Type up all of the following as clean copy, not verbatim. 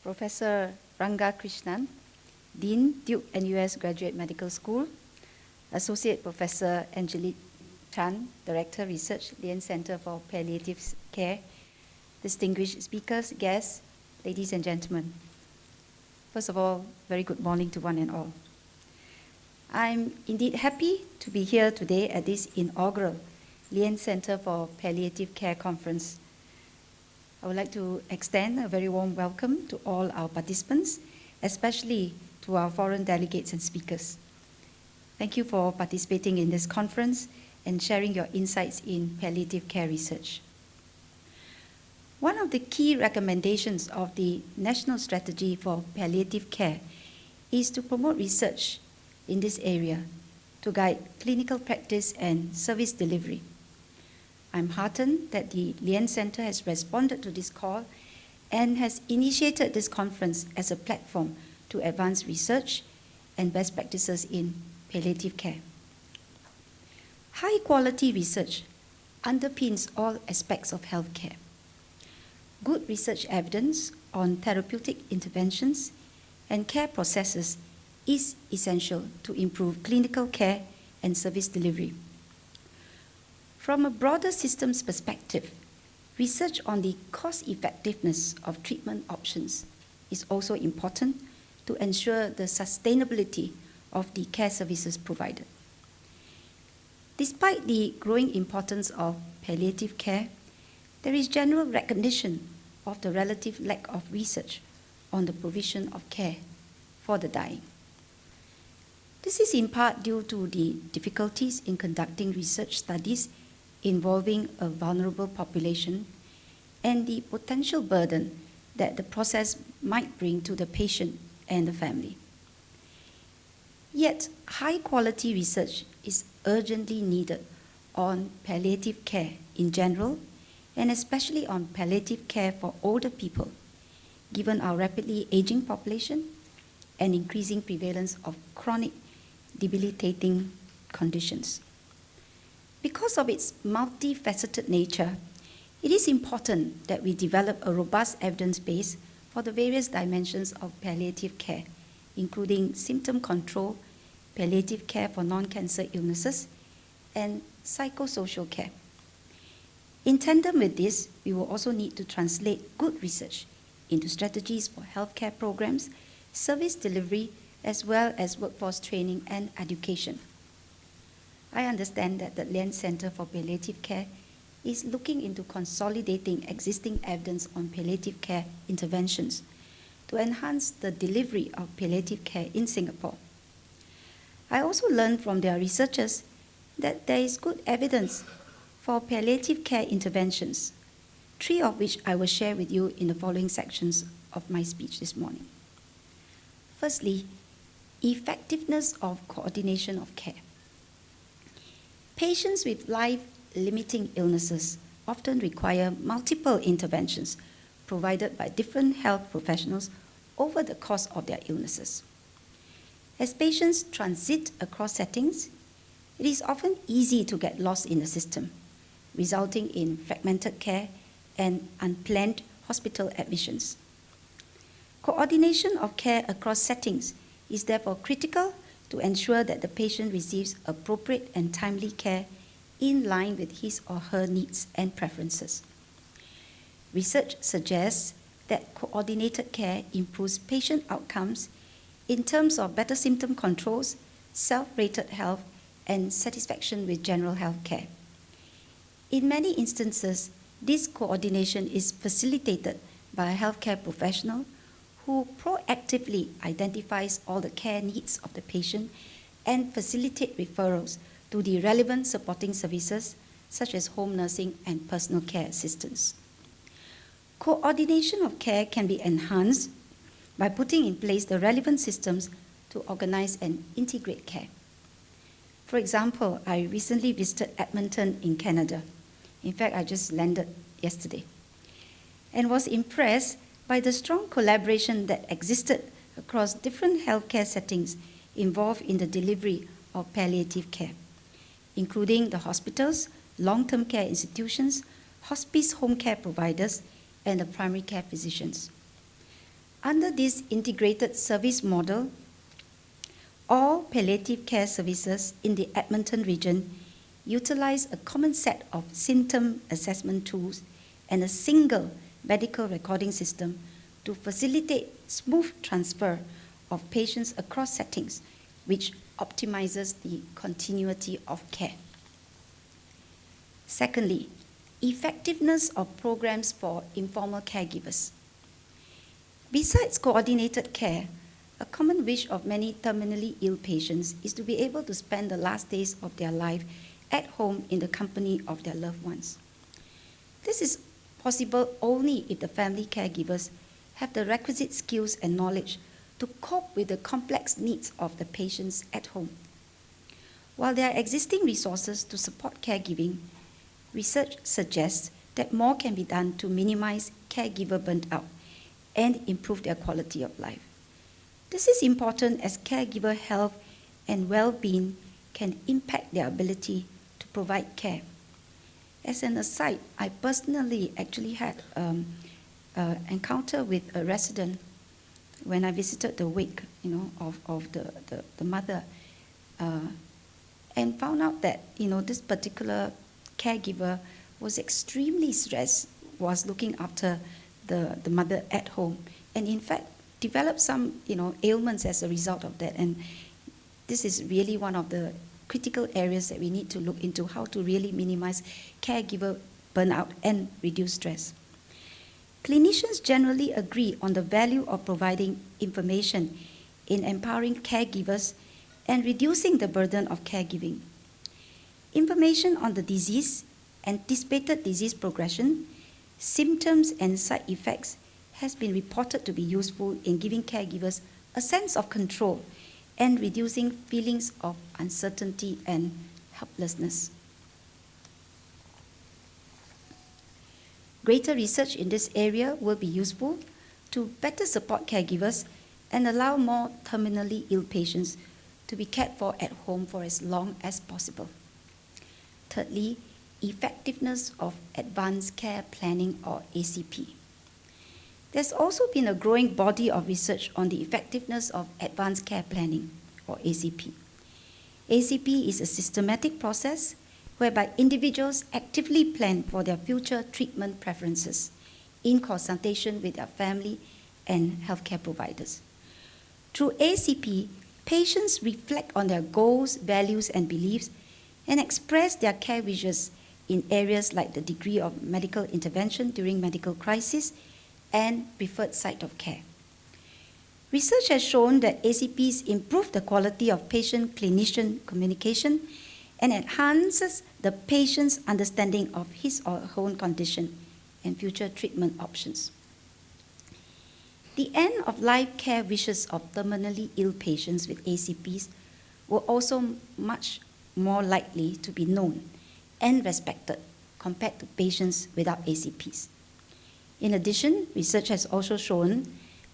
Professor Ranga Krishnan, Dean, Duke NUS Graduate Medical School, Associate Professor Angelique Chan, Director Research, Lien Center for Palliative Care, distinguished speakers, guests, ladies and gentlemen. First of all, very good morning to one and all. I'm indeed happy to be here today at this inaugural Lien Center for Palliative Care Conference. I would like to extend a very warm welcome to all our participants, especially to our foreign delegates and speakers. Thank you for participating in this conference and sharing your insights in palliative care research. One of the key recommendations of the National Strategy for Palliative Care is to promote research in this area to guide clinical practice and service delivery. I'm heartened that the Lien Center has responded to this call and has initiated this conference as a platform to advance research and best practices in palliative care. High-quality research underpins all aspects of healthcare. Good research evidence on therapeutic interventions and care processes is essential to improve clinical care and service delivery. From a broader systems perspective, research on the cost-effectiveness of treatment options is also important to ensure the sustainability of the care services provided. Despite the growing importance of palliative care, there is general recognition of the relative lack of research on the provision of care for the dying. This is in part due to the difficulties in conducting research studies involving a vulnerable population and the potential burden that the process might bring to the patient and the family. Yet, high-quality research is urgently needed on palliative care in general, and especially on palliative care for older people, given our rapidly aging population and increasing prevalence of chronic debilitating conditions. Because of its multifaceted nature, it is important that we develop a robust evidence base for the various dimensions of palliative care, including symptom control, palliative care for non-cancer illnesses, and psychosocial care. In tandem with this, we will also need to translate good research into strategies for healthcare programs, service delivery, as well as workforce training and education. I understand that the Lien Center for Palliative Care is looking into consolidating existing evidence on palliative care interventions to enhance the delivery of palliative care in Singapore. I also learned from their researchers that there is good evidence for palliative care interventions, 3 of which I will share with you in the following sections of my speech this morning. Firstly, effectiveness of coordination of care. Patients with life-limiting illnesses often require multiple interventions provided by different health professionals over the course of their illnesses. As patients transit across settings, it is often easy to get lost in the system, resulting in fragmented care and unplanned hospital admissions. Coordination of care across settings is therefore critical to ensure that the patient receives appropriate and timely care in line with his or her needs and preferences. Research suggests that coordinated care improves patient outcomes in terms of better symptom controls, self-rated health, and satisfaction with general health care. In many instances, this coordination is facilitated by a healthcare professional who proactively identifies all the care needs of the patient and facilitate referrals to the relevant supporting services such as home nursing and personal care assistance. Coordination of care can be enhanced by putting in place the relevant systems to organize and integrate care. For example, I recently visited Edmonton in Canada. In fact, I just landed yesterday, and was impressed by the strong collaboration that existed across different healthcare settings involved in the delivery of palliative care, including the hospitals, long-term care institutions, hospice home care providers, and the primary care physicians. Under this integrated service model, all palliative care services in the Edmonton region utilize a common set of symptom assessment tools and a single medical recording system to facilitate smooth transfer of patients across settings, which optimizes the continuity of care. Secondly, effectiveness of programs for informal caregivers. Besides coordinated care, a common wish of many terminally ill patients is to be able to spend the last days of their life at home in the company of their loved ones. This is possible only if the family caregivers have the requisite skills and knowledge to cope with the complex needs of the patients at home. While there are existing resources to support caregiving, research suggests that more can be done to minimize caregiver burnt out and improve their quality of life. This is important as caregiver health and well-being can impact their ability to provide care. As an aside, I personally actually had an encounter with a resident when I visited the wake, of the mother, and found out that, this particular caregiver was extremely stressed, was looking after the mother at home, and in fact developed some, ailments as a result of that. And this is really one of the critical areas that we need to look into, how to really minimize caregiver burnout and reduce stress. Clinicians generally agree on the value of providing information in empowering caregivers and reducing the burden of caregiving. Information on the disease, anticipated disease progression, symptoms, and side effects has been reported to be useful in giving caregivers a sense of control and reducing feelings of uncertainty and helplessness. Greater research in this area will be useful to better support caregivers and allow more terminally ill patients to be cared for at home for as long as possible. Thirdly, effectiveness of advanced care planning, or ACP. There's also been a growing body of research on the effectiveness of advanced care planning, or ACP. ACP is a systematic process whereby individuals actively plan for their future treatment preferences in consultation with their family and healthcare providers. Through ACP, patients reflect on their goals, values, and beliefs and express their care wishes in areas like the degree of medical intervention during medical crisis and preferred site of care. Research has shown that ACPs improve the quality of patient-clinician communication and enhances the patient's understanding of his or her own condition and future treatment options. The end-of-life care wishes of terminally ill patients with ACPs were also much more likely to be known and respected compared to patients without ACPs. In addition, research has also shown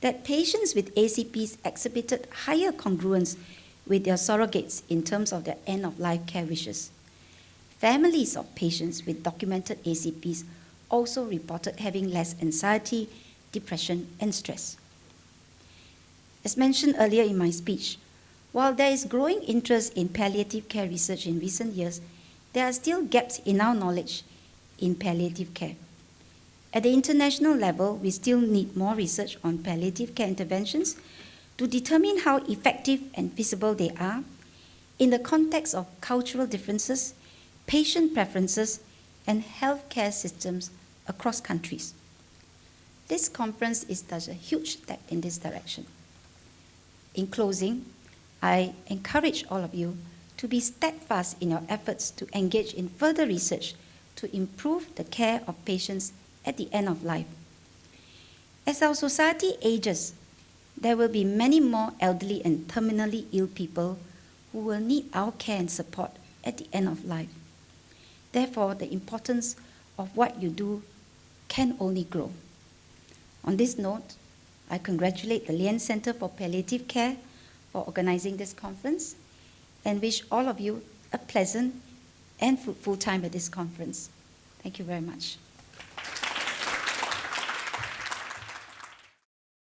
that patients with ACPs exhibited higher congruence with their surrogates in terms of their end-of-life care wishes. Families of patients with documented ACPs also reported having less anxiety, depression, and stress. As mentioned earlier in my speech, while there is growing interest in palliative care research in recent years, there are still gaps in our knowledge in palliative care. At the international level, we still need more research on palliative care interventions to determine how effective and feasible they are in the context of cultural differences, patient preferences, and healthcare systems across countries. This conference is thus a huge step in this direction. In closing, I encourage all of you to be steadfast in your efforts to engage in further research to improve the care of patients at the end of life. As our society ages, there will be many more elderly and terminally ill people who will need our care and support at the end of life. Therefore, the importance of what you do can only grow. On this note, I congratulate the Lien Center for Palliative Care for organizing this conference and wish all of you a pleasant and fruitful time at this conference. Thank you very much.